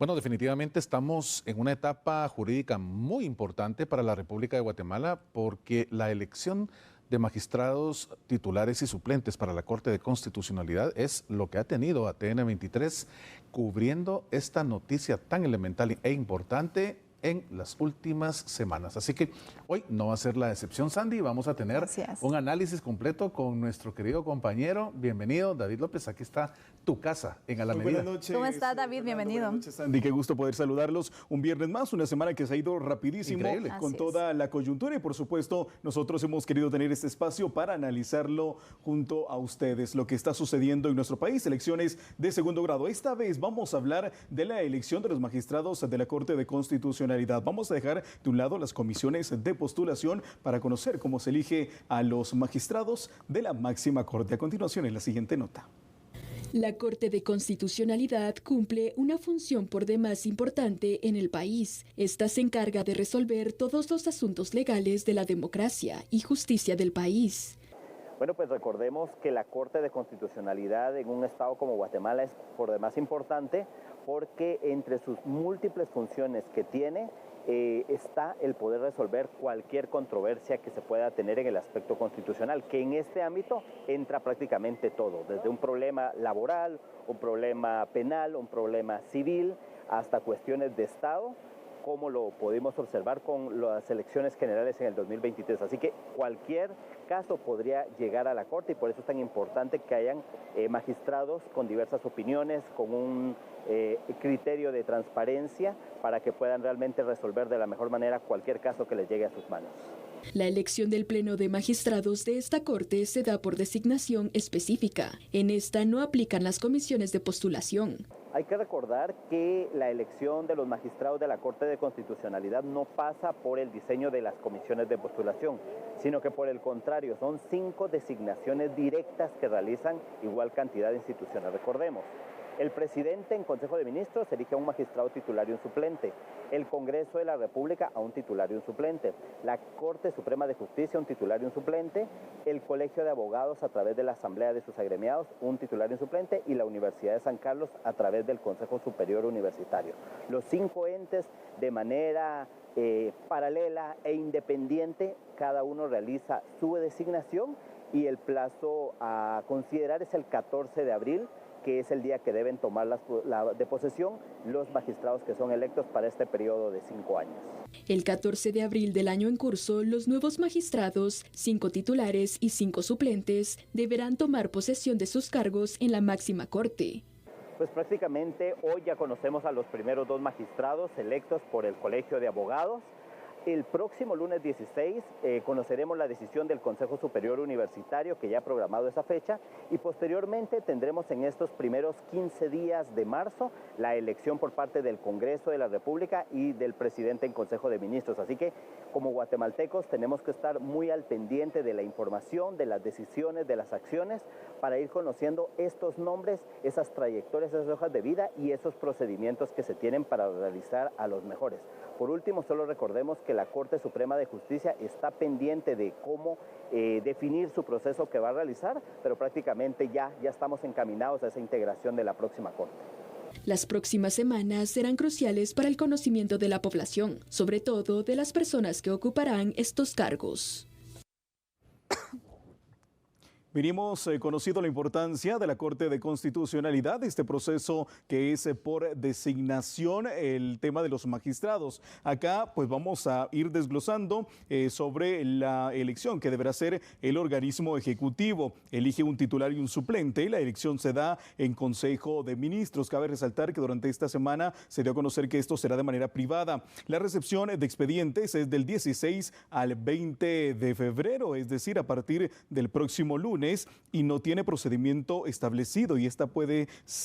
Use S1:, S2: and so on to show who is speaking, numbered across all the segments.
S1: Bueno, definitivamente estamos en una etapa jurídica muy importante para la República de Guatemala porque la elección de magistrados titulares y suplentes para la Corte de Constitucionalidad es lo que ha tenido a TN23 cubriendo esta noticia tan elemental e importante en las últimas semanas. Así que hoy no va a ser la excepción, Sandy. Vamos a tener un análisis completo con nuestro querido compañero. Bienvenido, David López. Aquí está tu casa en A la Medida.
S2: Buenas noches.
S3: ¿Cómo está, David? Bienvenido.
S2: Buenas noches, Sandy. Qué gusto poder saludarlos un viernes más, una semana que se ha ido rapidísimo.
S1: Increíble.
S2: Con toda la coyuntura y por supuesto nosotros hemos querido tener este espacio para analizarlo junto a ustedes, lo que está sucediendo en nuestro país, elecciones de segundo grado. Esta vez vamos a hablar de la elección de los magistrados de la Corte de Constitucionalidad. Vamos a dejar de un lado las comisiones de postulación para conocer cómo se elige a los magistrados de la máxima corte. A continuación, en la siguiente nota.
S4: La Corte de Constitucionalidad cumple una función por demás importante en el país. Esta se encarga de resolver todos los asuntos legales de la democracia y justicia del país.
S5: Bueno, pues recordemos que la Corte de Constitucionalidad en un estado como Guatemala es por demás importante porque entre sus múltiples funciones que tiene está el poder resolver cualquier controversia que se pueda tener en el aspecto constitucional, que en este ámbito entra prácticamente todo, desde un problema laboral, un problema penal, un problema civil, hasta cuestiones de Estado, como lo pudimos observar con las elecciones generales en el 2023. Así que cualquier caso podría llegar a la Corte y por eso es tan importante que hayan magistrados con diversas opiniones, con un criterio de transparencia para que puedan realmente resolver de la mejor manera cualquier caso que les llegue a sus manos.
S4: La elección del Pleno de Magistrados de esta Corte se da por designación específica. En esta no aplican las comisiones de postulación.
S5: Hay que recordar que la elección de los magistrados de la Corte de Constitucionalidad no pasa por el diseño de las comisiones de postulación, sino que por el contrario, son 5 designaciones directas que realizan igual cantidad de instituciones. Recordemos, el presidente en Consejo de Ministros elige a un magistrado titular y un suplente, el Congreso de la República a un titular y un suplente, la Corte Suprema de Justicia un titular y un suplente, el Colegio de Abogados a través de la Asamblea de sus agremiados un titular y un suplente y la Universidad de San Carlos a través del Consejo Superior Universitario. Los 5 entes de manera paralela e independiente, cada uno realiza su designación y el plazo a considerar es el 14 de abril, que es el día que deben tomar de posesión los magistrados que son electos para este periodo de 5 años.
S4: El 14 de abril del año en curso, los nuevos magistrados, 5 titulares y 5 suplentes, deberán tomar posesión de sus cargos en la máxima corte.
S5: Pues prácticamente hoy ya conocemos a los primeros 2 magistrados electos por el Colegio de Abogados. El próximo lunes 16 conoceremos la decisión del Consejo Superior Universitario, que ya ha programado esa fecha, y posteriormente tendremos en estos primeros 15 días de marzo la elección por parte del Congreso de la República y del presidente en Consejo de Ministros. Así que como guatemaltecos tenemos que estar muy al pendiente de la información, de las decisiones, de las acciones, para ir conociendo estos nombres, esas trayectorias, esas hojas de vida y esos procedimientos que se tienen para realizar a los mejores. Por último, solo recordemos que la Corte Suprema de Justicia está pendiente de cómo definir su proceso que va a realizar, pero prácticamente ya estamos encaminados a esa integración de la próxima Corte.
S4: Las próximas semanas serán cruciales para el conocimiento de la población, sobre todo de las personas que ocuparán estos cargos.
S2: Venimos conocido la importancia de la Corte de Constitucionalidad, este proceso que es por designación, el tema de los magistrados. Acá pues vamos a ir desglosando sobre la elección que deberá ser el organismo ejecutivo. Elige un titular y un suplente. La elección se da en Consejo de Ministros. Cabe resaltar que durante esta semana se dio a conocer que esto será de manera privada. La recepción de expedientes es del 16 al 20 de febrero, es decir, a partir del próximo lunes. Y no tiene procedimiento establecido y esta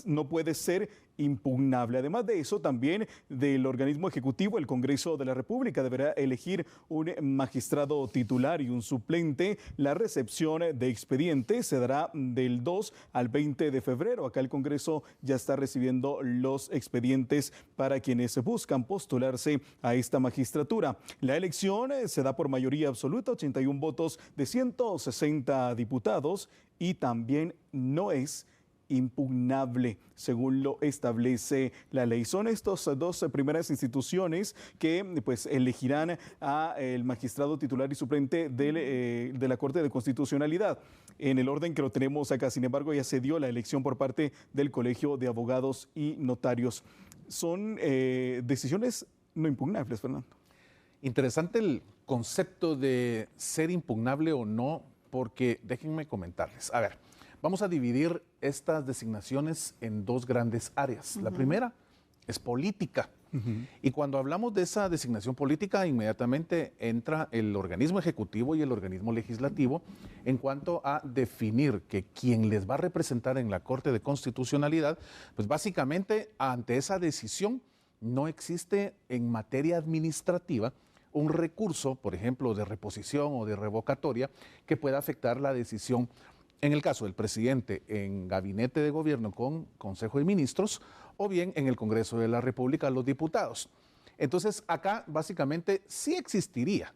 S2: no puede ser impugnable. Además de eso, también del organismo ejecutivo, el Congreso de la República deberá elegir un magistrado titular y un suplente. La recepción de expedientes se dará del 2 al 20 de febrero. Acá el Congreso ya está recibiendo los expedientes para quienes buscan postularse a esta magistratura. La elección se da por mayoría absoluta, 81 votos de 160 diputados y también no es impugnable, según lo establece la ley. Son estas dos primeras instituciones que pues elegirán a el magistrado titular y suplente de la Corte de Constitucionalidad. En el orden que lo tenemos acá, sin embargo, ya se dio la elección por parte del Colegio de Abogados y Notarios. Son decisiones no impugnables, Fernando.
S1: Interesante el concepto de ser impugnable o no, porque déjenme comentarles. A ver, vamos a dividir estas designaciones en dos grandes áreas. La primera es política. Y cuando hablamos de esa designación política, inmediatamente entra el organismo ejecutivo y el organismo legislativo en cuanto a definir que quien les va a representar en la Corte de Constitucionalidad, pues básicamente ante esa decisión no existe en materia administrativa un recurso, por ejemplo, de reposición o de revocatoria que pueda afectar la decisión. En el caso del presidente en gabinete de gobierno con Consejo de Ministros o bien en el Congreso de la República, los diputados. Entonces, acá básicamente sí existiría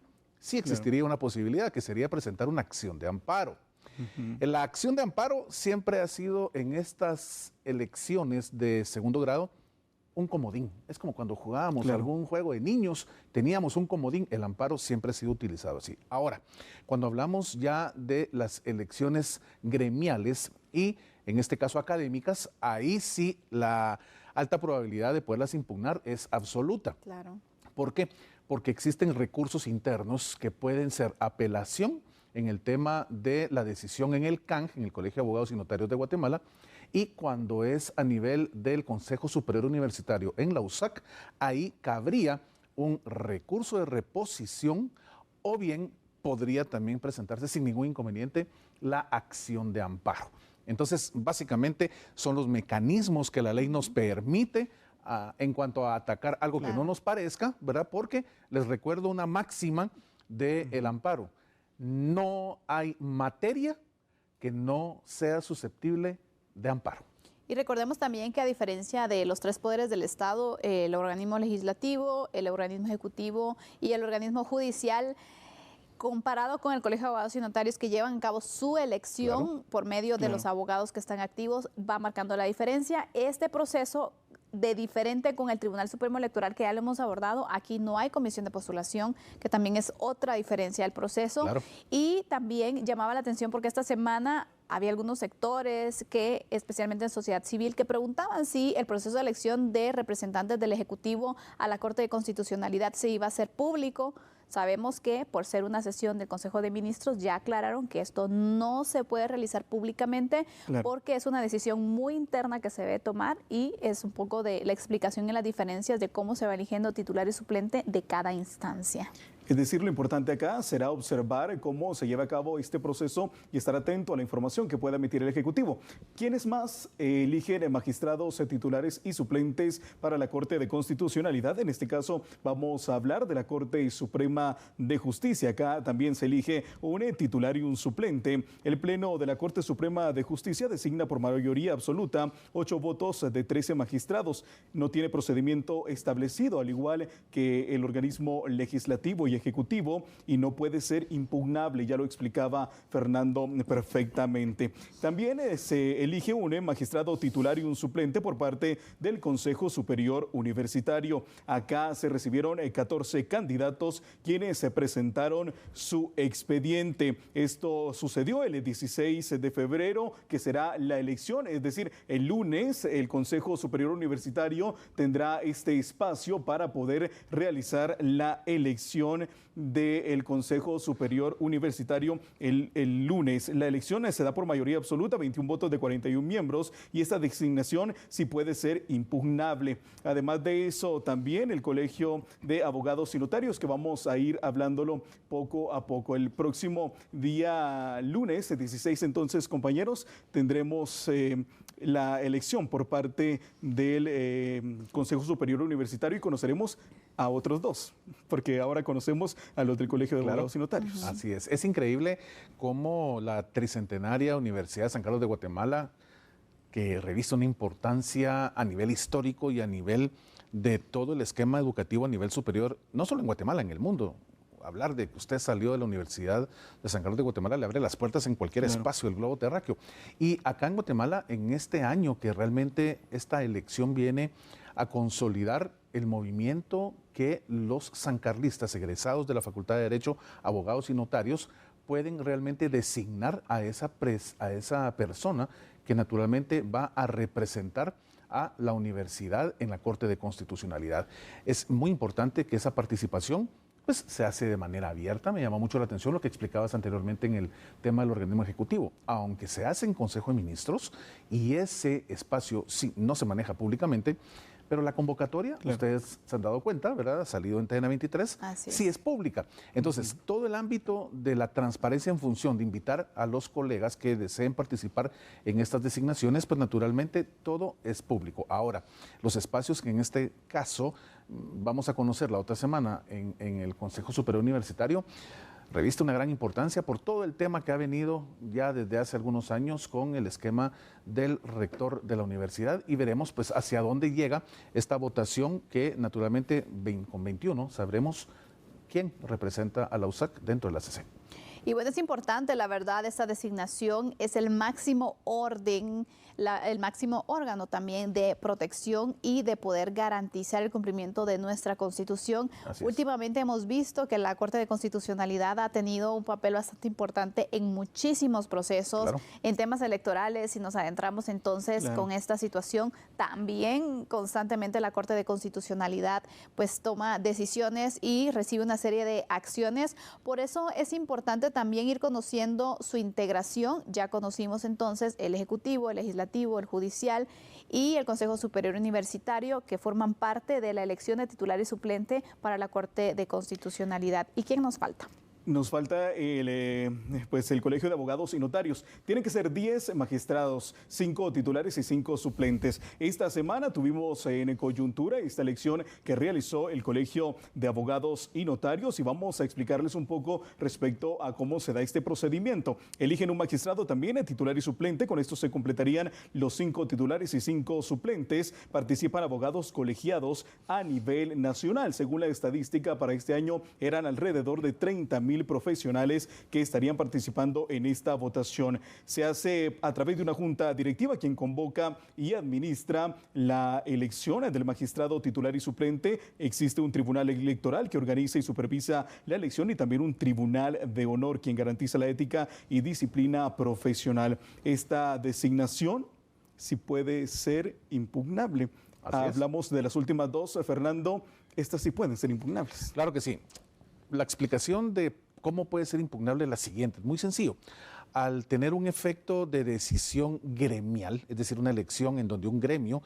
S1: una posibilidad que sería presentar una acción de amparo. La acción de amparo siempre ha sido en estas elecciones de segundo grado un comodín. Es como cuando jugábamos algún juego de niños, teníamos un comodín, el amparo siempre ha sido utilizado así. Ahora, cuando hablamos ya de las elecciones gremiales y en este caso académicas, ahí sí la alta probabilidad de poderlas impugnar es absoluta.
S3: Claro.
S1: ¿Por qué? Porque existen recursos internos que pueden ser apelación en el tema de la decisión en el CANG, en el Colegio de Abogados y Notarios de Guatemala, y cuando es a nivel del Consejo Superior Universitario en la USAC, ahí cabría un recurso de reposición o bien podría también presentarse sin ningún inconveniente la acción de amparo. Entonces, básicamente son los mecanismos que la ley nos permite en cuanto a atacar algo que no nos parezca, ¿verdad? Porque les recuerdo una máxima del amparo. No hay materia que no sea susceptible de amparo.
S3: Y recordemos también que a diferencia de los tres poderes del Estado, el organismo legislativo, el organismo ejecutivo y el organismo judicial, comparado con el Colegio de Abogados y Notarios que llevan a cabo su elección por medio de los abogados que están activos, va marcando la diferencia. Este proceso de diferente con el Tribunal Supremo Electoral que ya lo hemos abordado, aquí no hay comisión de postulación, que también es otra diferencia del proceso. Y también llamaba la atención porque esta semana había algunos sectores que, especialmente en sociedad civil, que preguntaban si el proceso de elección de representantes del Ejecutivo a la Corte de Constitucionalidad se iba a hacer público. Sabemos que por ser una sesión del Consejo de Ministros ya aclararon que esto no se puede realizar públicamente porque es una decisión muy interna que se debe tomar y es un poco de la explicación en las diferencias de cómo se va eligiendo titular y suplente de cada instancia.
S2: Es decir, lo importante acá será observar cómo se lleva a cabo este proceso y estar atento a la información que pueda emitir el Ejecutivo. ¿Quiénes más eligen magistrados titulares y suplentes para la Corte de Constitucionalidad? En este caso vamos a hablar de la Corte Suprema de Justicia. Acá también se elige un titular y un suplente. El Pleno de la Corte Suprema de Justicia designa por mayoría absoluta 8 votos de 13 magistrados. No tiene procedimiento establecido, al igual que el organismo legislativo y ejecutivo, y no puede ser impugnable, ya lo explicaba Fernando perfectamente. También se elige un magistrado titular y un suplente por parte del Consejo Superior Universitario. Acá se recibieron 14 candidatos quienes se presentaron su expediente. Esto sucedió el 16 de febrero, que será la elección, es decir, el lunes el Consejo Superior Universitario tendrá este espacio para poder realizar la elección del Consejo Superior Universitario el lunes. La elección se da por mayoría absoluta, 21 votos de 41 miembros, y esta designación sí puede ser impugnable. Además de eso, también el Colegio de Abogados y Notarios, que vamos a ir hablándolo poco a poco. El próximo día lunes, el 16, entonces, compañeros, tendremos la elección por parte del Consejo Superior Universitario y conoceremos a otros dos, porque ahora conocemos a los del Colegio de Abogados y Notarios.
S1: Así es. Es increíble cómo la tricentenaria Universidad de San Carlos de Guatemala, que reviste una importancia a nivel histórico y a nivel de todo el esquema educativo a nivel superior, no solo en Guatemala, en el mundo. hablar de que usted salió de la Universidad de San Carlos de Guatemala, le abre las puertas en cualquier espacio del globo terráqueo. Y acá en Guatemala, en este año que realmente esta elección viene a consolidar el movimiento que los sancarlistas egresados de la Facultad de Derecho, abogados y notarios pueden realmente designar a esa persona que naturalmente va a representar a la universidad en la Corte de Constitucionalidad. Es muy importante que esa participación pues se hace de manera abierta. Me llama mucho la atención lo que explicabas anteriormente en el tema del organismo ejecutivo. Aunque se hace en Consejo de Ministros y ese espacio sí, no se maneja públicamente, pero la convocatoria, ustedes se han dado cuenta, ¿verdad? Ha salido en TN 23, sí es pública. Entonces, todo el ámbito de la transparencia en función de invitar a los colegas que deseen participar en estas designaciones, pues naturalmente todo es público. Ahora, los espacios que en este caso vamos a conocer la otra semana en el Consejo Superior Universitario, reviste una gran importancia por todo el tema que ha venido ya desde hace algunos años con el esquema del rector de la universidad, y veremos pues hacia dónde llega esta votación que naturalmente con 21 sabremos quién representa a la USAC dentro de la CC.
S3: Y bueno, es importante, la verdad, esta designación es el máximo orden, el máximo órgano también de protección y de poder garantizar el cumplimiento de nuestra Constitución. Últimamente hemos visto que la Corte de Constitucionalidad ha tenido un papel bastante importante en muchísimos procesos, en temas electorales. Si nos adentramos entonces con esta situación, también constantemente la Corte de Constitucionalidad pues toma decisiones y recibe una serie de acciones. Por eso es importante también ir conociendo su integración. Ya conocimos entonces el Ejecutivo, el Legislativo, el Judicial y el Consejo Superior Universitario, que forman parte de la elección de titular y suplente para la Corte de Constitucionalidad. ¿Y quién nos falta?
S2: Nos falta el Colegio de Abogados y Notarios. Tienen que ser 10 magistrados, 5 titulares y 5 suplentes. Esta semana tuvimos en coyuntura esta elección que realizó el Colegio de Abogados y Notarios, y vamos a explicarles un poco respecto a cómo se da este procedimiento. Eligen un magistrado también, titular y suplente. Con esto se completarían los 5 titulares y 5 suplentes. Participan abogados colegiados a nivel nacional. Según la estadística, para este año eran alrededor de 30,000 profesionales que estarían participando en esta votación. Se hace a través de una junta directiva quien convoca y administra la elección del magistrado titular y suplente. Existe un tribunal electoral que organiza y supervisa la elección, y también un tribunal de honor quien garantiza la ética y disciplina profesional. Esta designación sí puede ser impugnable. Hablamos de las últimas dos, Fernando. Estas sí pueden ser impugnables.
S1: Claro que sí. La explicación de cómo puede ser impugnable es la siguiente, es muy sencillo. Al tener un efecto de decisión gremial, es decir, una elección en donde un gremio,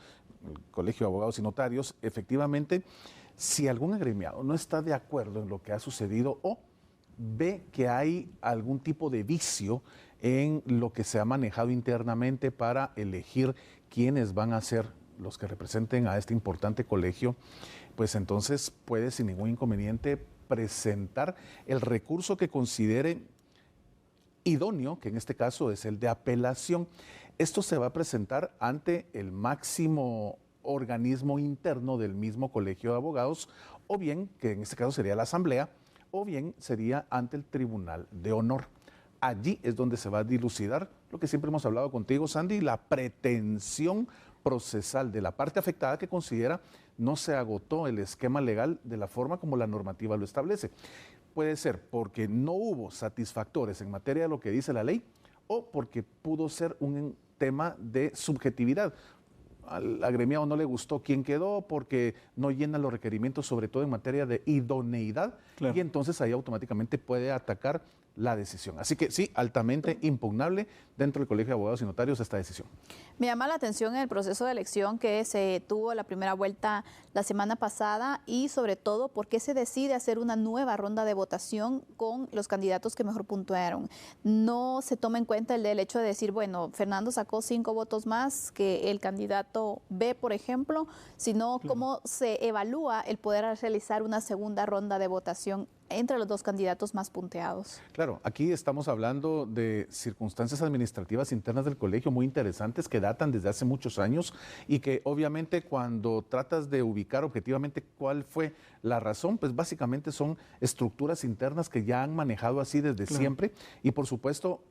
S1: el Colegio de Abogados y Notarios, efectivamente, si algún agremiado no está de acuerdo en lo que ha sucedido o ve que hay algún tipo de vicio en lo que se ha manejado internamente para elegir quiénes van a ser los que representen a este importante colegio, pues entonces puede sin ningún inconveniente presentar el recurso que considere idóneo, que en este caso es el de apelación. Esto se va a presentar ante el máximo organismo interno del mismo Colegio de Abogados, o bien, que en este caso sería la Asamblea, o bien sería ante el Tribunal de Honor. Allí es donde se va a dilucidar lo que siempre hemos hablado contigo, Sandy, la pretensión procesal de la parte afectada que considera no se agotó el esquema legal de la forma como la normativa lo establece. Puede ser porque no hubo satisfactores en materia de lo que dice la ley, o porque pudo ser un tema de subjetividad. Al agremiado no le gustó quién quedó porque no llena los requerimientos, sobre todo en materia de idoneidad, y entonces ahí automáticamente puede atacar la decisión. Así que sí, altamente impugnable dentro del Colegio de Abogados y Notarios esta decisión.
S3: Me llama la atención el proceso de elección que se tuvo la primera vuelta la semana pasada, y sobre todo por qué se decide hacer una nueva ronda de votación con los candidatos que mejor puntuaron. No se toma en cuenta el hecho de decir, bueno, Fernando sacó 5 votos más que el candidato B, por ejemplo, sino cómo se evalúa el poder realizar una segunda ronda de votación entre los dos candidatos más punteados.
S1: Claro, aquí estamos hablando de circunstancias administrativas internas del colegio muy interesantes que datan desde hace muchos años y que obviamente cuando tratas de ubicar objetivamente cuál fue la razón, pues básicamente son estructuras internas que ya han manejado así desde siempre y por supuesto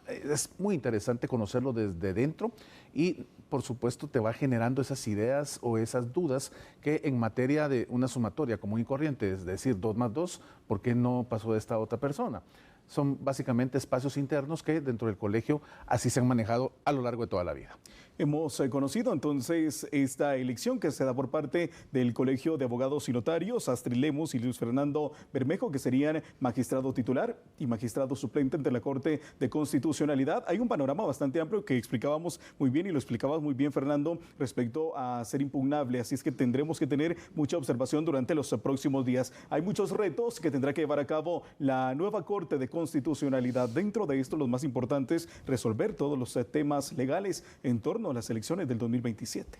S1: es muy interesante conocerlo desde dentro y por supuesto te va generando esas ideas o esas dudas que en materia de una sumatoria común y corriente, es decir, 2 más 2, ¿por qué no pasó de esta otra persona? Son básicamente espacios internos que dentro del colegio así se han manejado a lo largo de toda la vida.
S2: Hemos conocido entonces esta elección que se da por parte del Colegio de Abogados y Notarios, Astrid Lemus y Luis Fernando Bermejo, que serían magistrado titular y magistrado suplente ante la Corte de Constitucionalidad. Hay un panorama bastante amplio que explicábamos muy bien y lo explicabas muy bien, Fernando, respecto a ser impugnable, así es que tendremos que tener mucha observación durante los próximos días. Hay muchos retos que tendrá que llevar a cabo la nueva Corte de Constitucionalidad. Dentro de esto, los más importantes, resolver todos los temas legales en torno a las elecciones del 2027.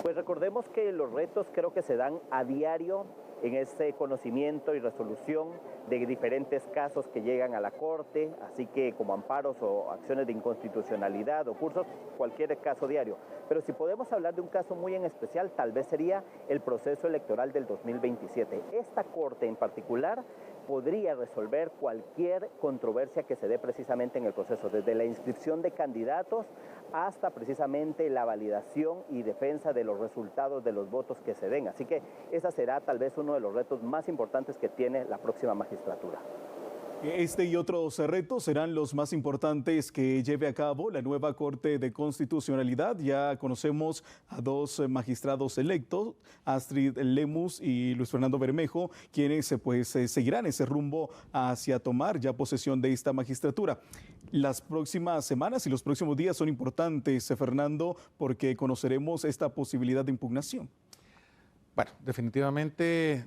S5: Pues recordemos que los retos creo que se dan a diario en este conocimiento y resolución de diferentes casos que llegan a la Corte, así que como amparos o acciones de inconstitucionalidad o cursos, cualquier caso diario. Pero si podemos hablar de un caso muy en especial, tal vez sería el proceso electoral del 2027. Esta Corte en particular podría resolver cualquier controversia que se dé precisamente en el proceso, desde la inscripción de candidatos hasta precisamente la validación y defensa de los resultados de los votos que se den. Así que esa será tal vez uno de los retos más importantes que tiene la próxima magistratura.
S2: Este y otros retos serán los más importantes que lleve a cabo la nueva Corte de Constitucionalidad. Ya conocemos a 2 magistrados electos, Astrid Lemus y Luis Fernando Bermejo, quienes seguirán ese rumbo hacia tomar ya posesión de esta magistratura. Las próximas semanas y los próximos días son importantes, Fernando, porque conoceremos esta posibilidad de impugnación.
S1: Bueno, definitivamente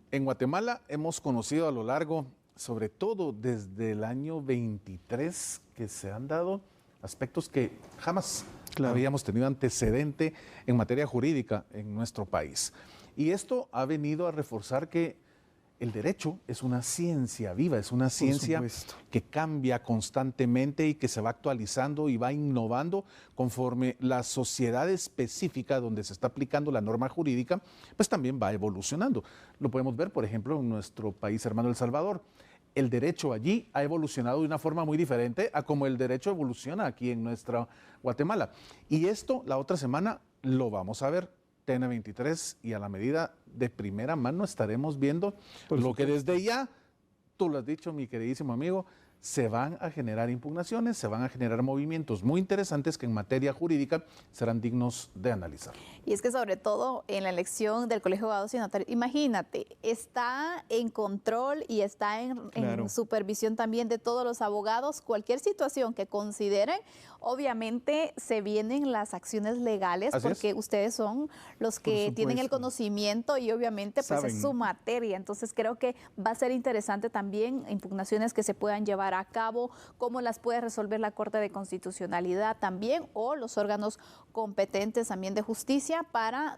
S1: en Guatemala hemos conocido a lo largo, sobre todo desde el año 23, que se han dado aspectos que jamás habíamos tenido antecedente en materia jurídica en nuestro país. Y esto ha venido a reforzar que el derecho es una ciencia viva, es una ciencia que cambia constantemente y que se va actualizando y va innovando conforme la sociedad específica donde se está aplicando la norma jurídica, pues también va evolucionando. Lo podemos ver, por ejemplo, en nuestro país hermano El Salvador. El derecho allí ha evolucionado de una forma muy diferente a como el derecho evoluciona aquí en nuestra Guatemala. Y esto la otra semana lo vamos a ver. TN23 y a la medida de primera mano estaremos viendo lo que desde ya, tú lo has dicho mi queridísimo amigo, se van a generar impugnaciones, se van a generar movimientos muy interesantes que en materia jurídica serán dignos de analizar.
S3: Y es que sobre todo en la elección del Colegio de Abogados y Notarios, imagínate, está en control y está en supervisión también de todos los abogados. Cualquier situación que consideren, obviamente se vienen las acciones legales porque ustedes son los que tienen el conocimiento y obviamente pues es su materia. Entonces creo que va a ser interesante también impugnaciones que se puedan llevar a cabo, cómo las puede resolver la Corte de Constitucionalidad también o los órganos competentes también de justicia para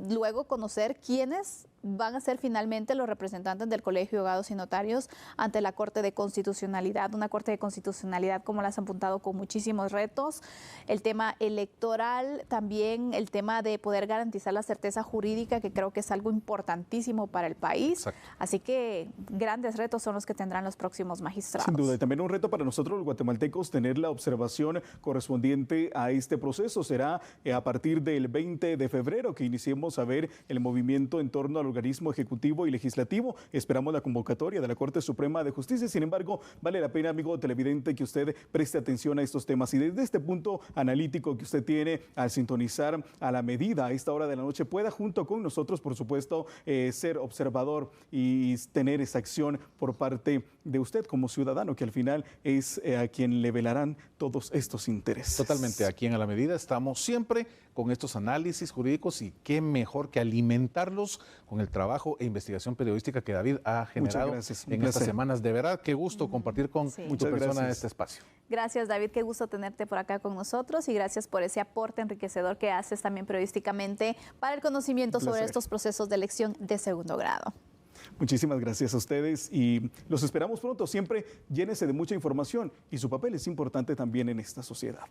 S3: luego conocer quiénes van a ser finalmente los representantes del Colegio de Abogados y Notarios ante la Corte de Constitucionalidad, una Corte de Constitucionalidad como las han apuntado con muchísimos retos, el tema electoral, también el tema de poder garantizar la certeza jurídica, que creo que es algo importantísimo para el país. Así que grandes retos son los que tendrán los próximos magistrados.
S2: Sin duda, y también un reto para nosotros los guatemaltecos tener la observación correspondiente a este proceso. Será a partir del 20 de febrero que iniciemos a ver el movimiento en torno al organismo ejecutivo y legislativo. Esperamos la convocatoria de la Corte Suprema de Justicia. Sin embargo, vale la pena, amigo televidente, que usted preste atención a estos temas y desde este punto analítico que usted tiene al sintonizar a la medida a esta hora de la noche pueda junto con nosotros, por supuesto, ser observador y tener esa acción por parte de usted como ciudadano, que al final es a quien le velarán todos estos intereses.
S1: Totalmente, aquí en A la Medida estamos siempre con estos análisis jurídicos y qué mejor que alimentarlos con el trabajo e investigación periodística que David ha generado en estas semanas. De verdad, qué gusto compartir con tu persona este espacio.
S3: Gracias, David, qué gusto tenerte por acá con nosotros y gracias por ese aporte enriquecedor que haces también periodísticamente para el conocimiento sobre estos procesos de elección de segundo grado.
S2: Muchísimas gracias a ustedes y los esperamos pronto. Siempre llénese de mucha información y su papel es importante también en esta sociedad.